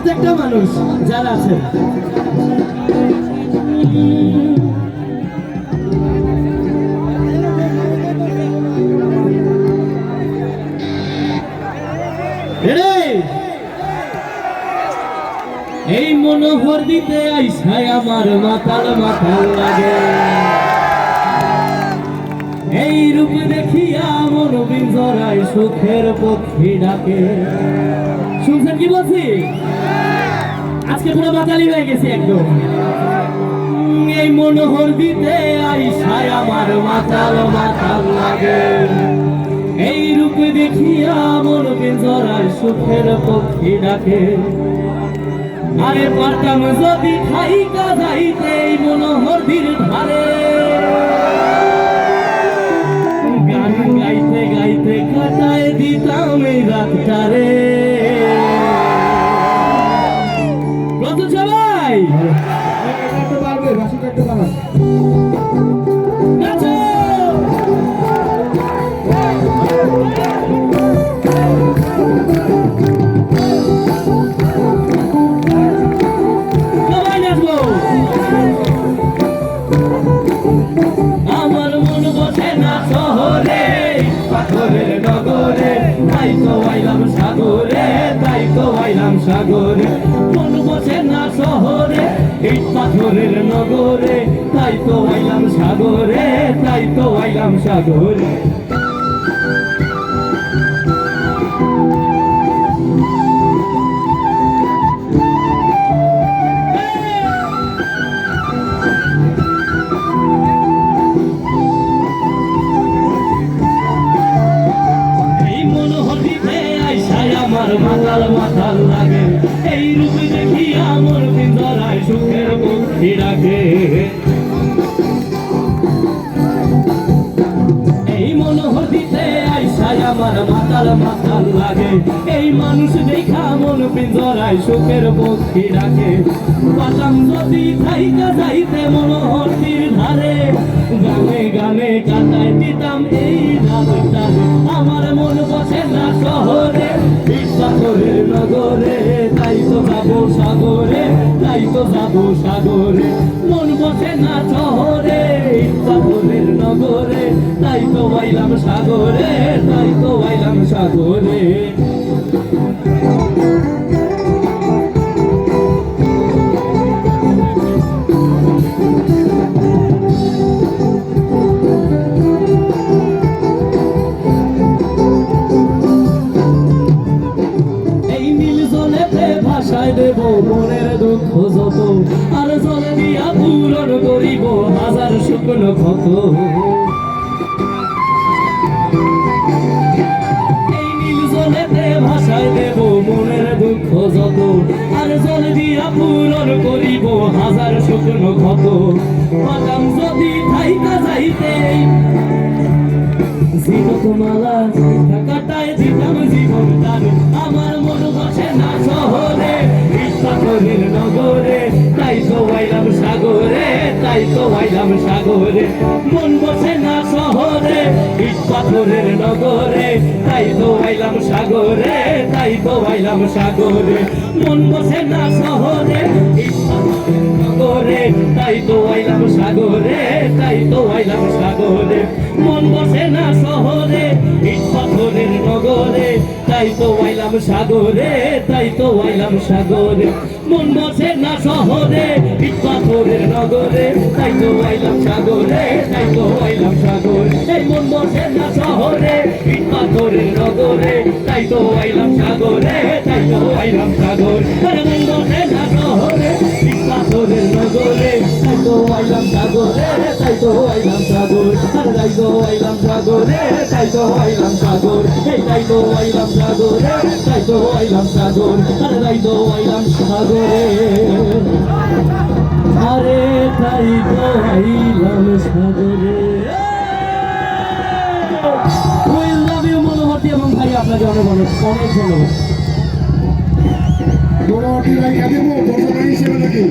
প্রত্যেকটা মানুষ যারা আছেন এই মনোহর দিতে আইসায় আমার মাতাল মাতাল লাগে, এই রূপ দেখিয়া মন বিঞ্জরায় সুখের পক্ষী ডাকে। শুনছেন কি বলছি? আজকে পুরো বাতালি হয়ে গেছে একদম। এই মনোহর দিতে আইসায় আমার মাতাল মাতাল লাগে, এই রূপ দেখিয়া মন বিঞ্জরায় সুখের পক্ষী ডাকে। আরে পারতাম যদি খাইকা যাইতে এই মনোহরদির ধারে, গান গাইতে গাইতে কাটায় দিতাম এই রাতটারে। প্রচুর সবাই আমার মন বসে না শহরে পাথরের নগরে, তাই তো আইলাম সাগরে, তাই তো আইলাম সাগরে। মন বসে না শহরে এই পাথরের নগরে, তাই তো আইলাম সাগরে, তাই তো আইলাম সাগরে। আমার মাতাল মাতাল লাগে, এই রূপ দেখি আমার বিন্দরায় সুখের পক্ষী ডাকে। এই মনোহর দিতে আইসায় আমার মাতাল মাতাল লাগে, এই মানুষ দেখা মন পিঞ্জরায় সুখের পক্ষী ডাকে। পাতাম যদি খাইকা যাইতে মনোহরটির ধারে, গানে গানে কাটায় দিতাম এই রাতটারে। আমার মন বসে না শহরে পাথরের নগরে, তাই তো যাবো সাগরে, তাই তো যাবো সাগরে। মন বসে না শহরে পাথরের নগরে, তাই তো আইলাম সাগরে, তাই তো আইলাম সাগরে। ভাষায় দেব মনের দুঃখ যত, আর জলে দিয়া পূরণ করিব হাজার শুকনো ক্ষত। এই নীল জলেতে ভাষায় দেব মনের দুঃখ যত, আর জলে দিয়া পূরণ করিব হাজার শুকনো ক্ষত। পাতাম যদি থাইকা যাইতে জীবনমালা কাটায় দিতাম জীবনটার। আমার মন বসে না শহরে পাথরের নগরে, তাই তো আইলাম সাগরে, তাই তো আইলাম সাগরে। মন বসে না শহরে পাথরের নগরে, তাই তো আইলাম সাগরে, তাই তো আইলাম সাগরে। মন বসে না শহরে নগরে, তাই তো আইলাম সাগরে, তাই তো আইলাম সাগরে। মন বসে না শহরে পাথরের নগরে, তাই তো আইলাম সাগরে, তাই তো আইলাম সাগরে। মন বসে না শহরে পাথরের নগরে, তাই তো আইলাম সাগরে, তাই তো আইলাম সাগরে। এই মন বসে না শহরে পাথরের নগরে, তাই তো আইলাম সাগরে, তাই তো আইলাম সাগরে। মন বসে না শহরে পাথরের নগরে, তাই তো আইলাম সাগরে, তাই তো আইলাম সাগরে। তাই তো আইলাম সাগরে, তাই তো আইলাম সাগরে। এই তাই তো আইলাম সাগরে, তাই তো আইলাম সাগরে। তাই তো আইলাম সাগরে, আরে তাই তো আইলাম সাগরে। We love you মনোহরটি এবং ভাই আপনাকে অনেক অনেক অনেক ধন্যবাদ। মনোহরটি ভাই কেমন বর্তমান হিসেবে নাকি